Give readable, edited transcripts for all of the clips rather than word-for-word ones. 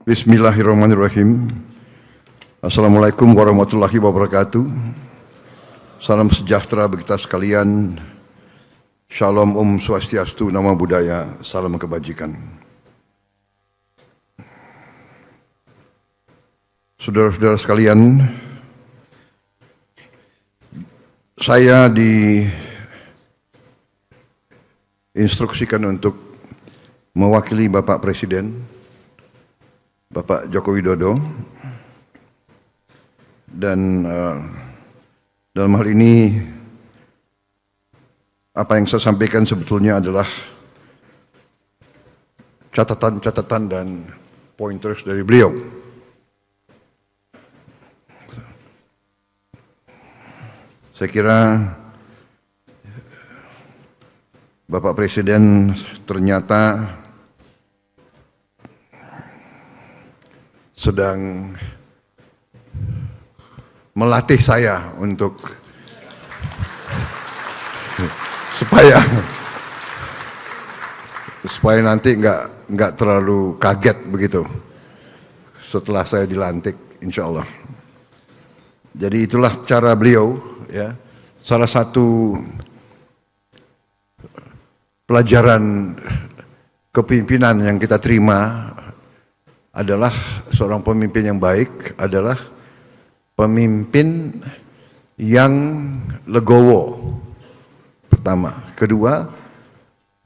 Bismillahirrahmanirrahim. Assalamualaikum warahmatullahi wabarakatuh. Salam sejahtera bagi kita sekalian. Shalom Om Swastiastu, Namo Buddhaya, salam kebajikan. Saudara-saudara sekalian, saya diinstruksikan untuk mewakili Bapak Presiden, Bapak Joko Widodo, dan dalam hal ini apa yang saya sampaikan sebetulnya adalah catatan-catatan dan pointers dari beliau. Saya kira Bapak Presiden ternyata sedang melatih saya untuk supaya nanti nggak terlalu kaget begitu setelah saya dilantik, insya Allah. Jadi itulah cara beliau, ya. Salah satu pelajaran kepemimpinan yang kita terima adalah seorang pemimpin yang baik adalah pemimpin yang legowo, pertama. Kedua,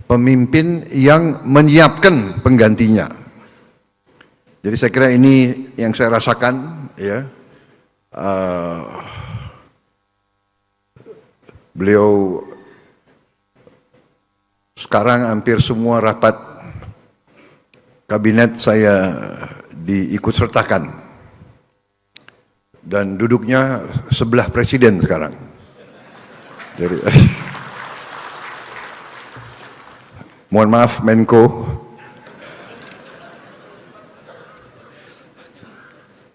pemimpin yang menyiapkan penggantinya. Jadi saya kira ini yang saya rasakan, ya. Beliau sekarang hampir semua rapat kabinet saya diikut sertakan dan duduknya sebelah presiden sekarang. Jadi, mohon maaf Menko.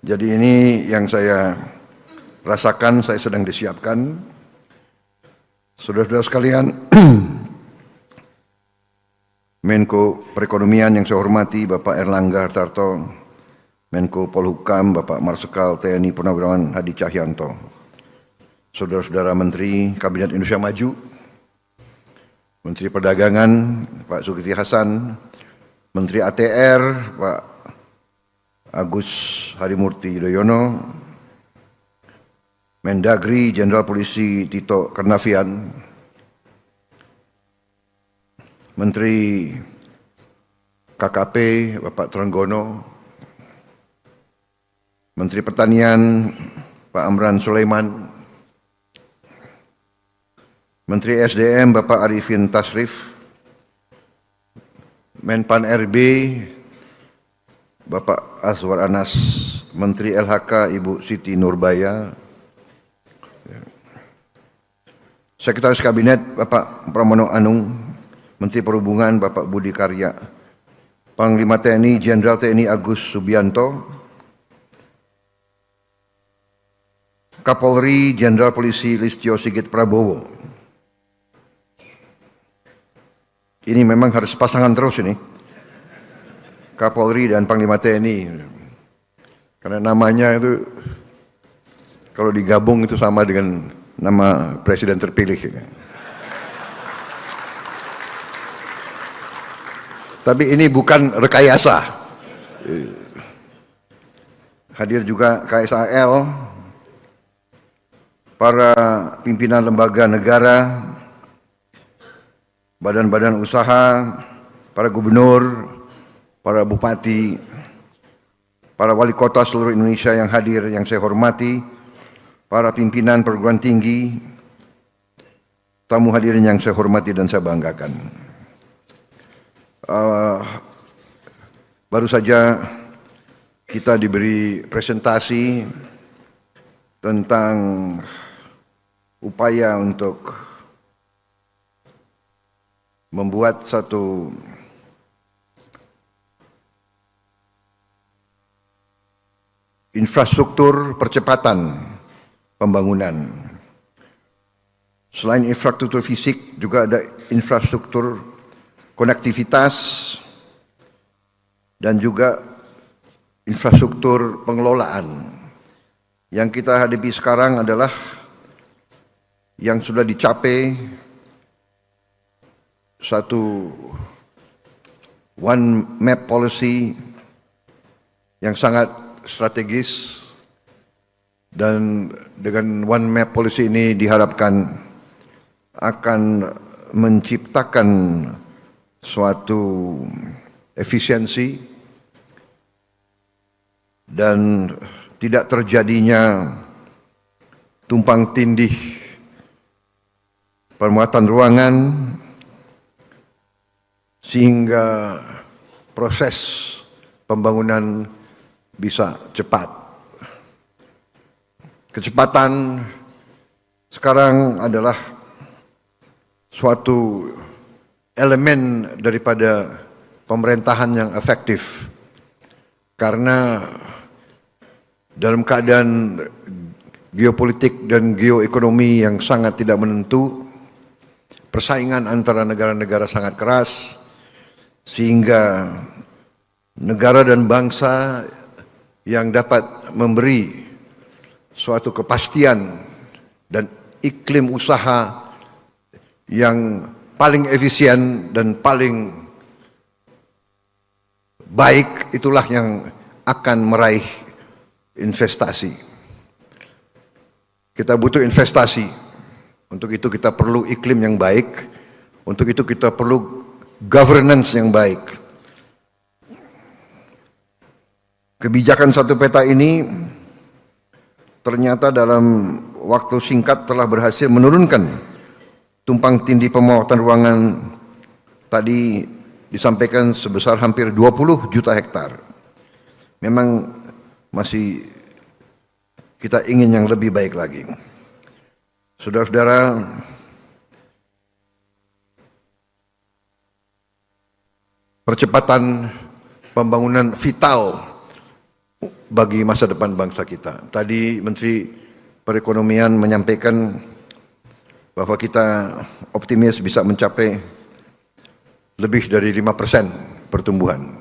Jadi ini yang saya rasakan, saya sedang disiapkan. Saudara-saudara sekalian, Menko Perekonomian yang saya hormati Bapak Erlangga Hartarto, Menko Polhukam Bapak Marsikal TNI Purnawirawan Hadi Cahyanto, saudara-saudara Menteri Kabinet Indonesia Maju, Menteri Perdagangan Pak Zulkifli Hasan, Menteri ATR Pak Agus Harimurti Yudhoyono, Mendagri Jenderal Polisi Tito Karnavian, Menteri KKP Bapak Trenggono, Menteri Pertanian Pak Amran Sulaiman, Menteri SDM Bapak Arifin Tasrif, Menpan RB Bapak Azwar Anas, Menteri LHK Ibu Siti Nurbaya, Sekretaris Kabinet Bapak Pramono Anung, Menteri Perhubungan Bapak Budi Karya, Panglima TNI Jenderal TNI Agus Subianto, Kapolri Jenderal Polisi Listio Sigit Prabowo. Ini memang harus pasangan terus ini, Kapolri dan Panglima TNI, karena namanya itu kalau digabung itu sama dengan nama presiden terpilih. Tapi ini bukan rekayasa. Hadir juga KSAL, para pimpinan lembaga negara, badan-badan usaha, para gubernur, para bupati, para wali kota seluruh Indonesia yang hadir yang saya hormati, para pimpinan perguruan tinggi, tamu hadirin yang saya hormati dan saya banggakan. Baru saja kita diberi presentasi tentang upaya untuk membuat satu infrastruktur percepatan pembangunan. Selain infrastruktur fisik, juga ada infrastruktur konektivitas dan juga infrastruktur pengelolaan. Yang kita hadapi sekarang adalah yang sudah dicapai satu one map policy yang sangat strategis, dan dengan one map policy ini diharapkan akan menciptakan suatu efisiensi dan tidak terjadinya tumpang tindih permuatan ruangan, sehingga proses pembangunan bisa cepat. Kecepatan sekarang adalah suatu elemen daripada pemerintahan yang efektif, karena dalam keadaan geopolitik dan geoekonomi yang sangat tidak menentu, persaingan antara negara-negara sangat keras, sehingga negara dan bangsa yang dapat memberi suatu kepastian dan iklim usaha yang paling efisien dan paling baik, itulah yang akan meraih investasi. Kita butuh investasi. Untuk itu kita perlu iklim yang baik. Untuk itu kita perlu governance yang baik. Kebijakan satu peta ini ternyata dalam waktu singkat telah berhasil menurunkan tumpang tindih pemuatan ruangan tadi disampaikan sebesar hampir 20 juta hektar. Memang masih kita ingin yang lebih baik lagi. Saudara-saudara, percepatan pembangunan vital bagi masa depan bangsa kita. Tadi Menteri Perekonomian menyampaikan bahwa kita optimis bisa mencapai lebih dari 5% pertumbuhan.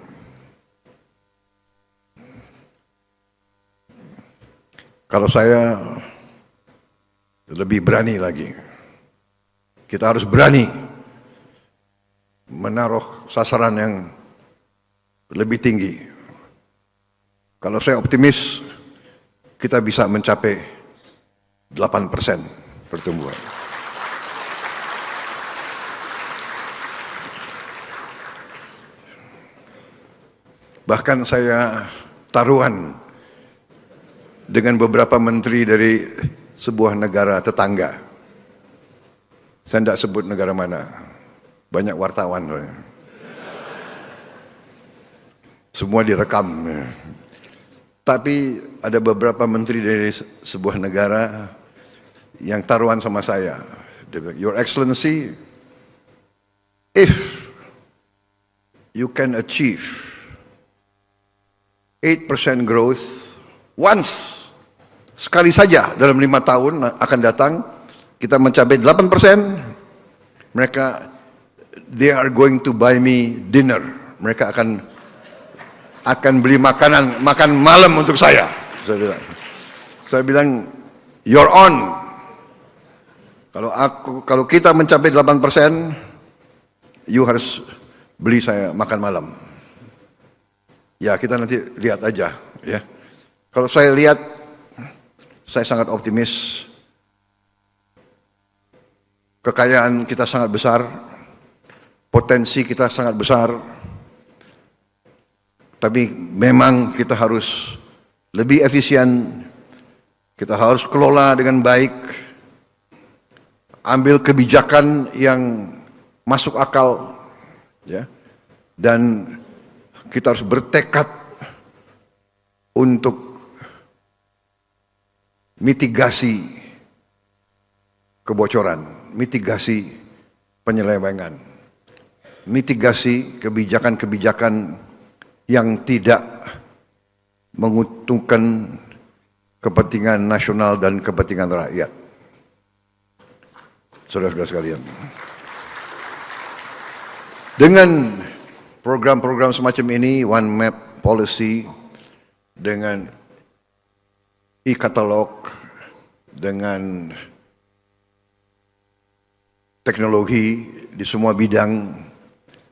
Kalau saya lebih berani lagi, kita harus berani menaruh sasaran yang lebih tinggi. Kalau saya optimis, kita bisa mencapai 8% pertumbuhan. Bahkan saya taruhan dengan beberapa menteri dari sebuah negara tetangga. Saya tidak sebut negara mana, banyak wartawan. Semua direkam. Tapi ada beberapa menteri dari sebuah negara yang taruhan sama saya. Dia bilang, Your Excellency, if you can achieve 8% growth once, sekali saja dalam 5 tahun akan datang, kita mencapai 8%, they are going to buy me dinner. Mereka akan beli makan malam untuk saya. Saya bilang, you're on. Kalau kita mencapai 8%, you harus beli saya makan malam. Ya, kita nanti lihat aja, ya. Kalau saya lihat, saya sangat optimis. Kekayaan kita sangat besar, potensi kita sangat besar, tapi memang kita harus lebih efisien, kita harus kelola dengan baik, ambil kebijakan yang masuk akal, ya, dan kita harus bertekad untuk mitigasi kebocoran, mitigasi penyelewengan, mitigasi kebijakan-kebijakan yang tidak menguntungkan kepentingan nasional dan kepentingan rakyat. Saudara-saudara sekalian, dengan program-program semacam ini, One Map Policy, dengan e-katalog, dengan teknologi di semua bidang,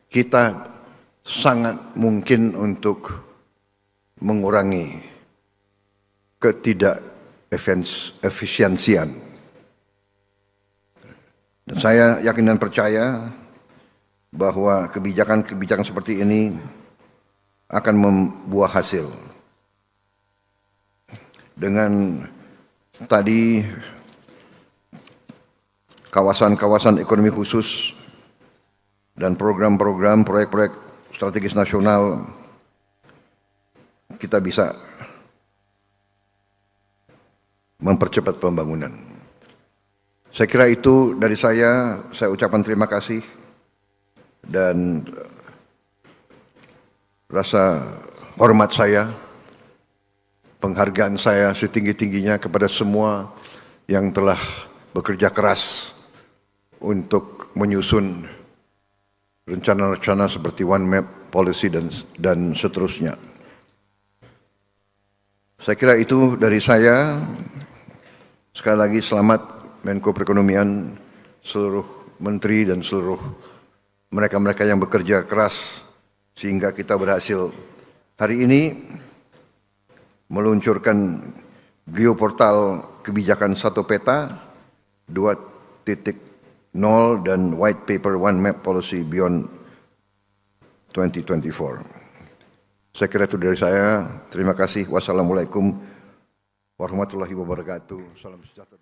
kita sangat mungkin untuk mengurangi ketidakefisiensian. Dan saya yakin dan percaya bahwa kebijakan-kebijakan seperti ini akan membuah hasil. Dengan tadi kawasan-kawasan ekonomi khusus dan program-program proyek-proyek strategis nasional, kita bisa mempercepat pembangunan. Saya kira itu dari saya ucapkan terima kasih dan rasa hormat saya, penghargaan saya setinggi-tingginya kepada semua yang telah bekerja keras untuk menyusun rencana-rencana seperti One Map Policy dan seterusnya. Saya kira itu dari saya. Sekali lagi selamat Menko Perekonomian, seluruh menteri dan seluruh mereka-mereka yang bekerja keras sehingga kita berhasil hari ini meluncurkan geoportal kebijakan satu peta, 2.0 dan white paper One Map Policy Beyond 2024. Saya kira itu dari saya. Terima kasih. Wassalamualaikum warahmatullahi wabarakatuh. Salam sejahtera.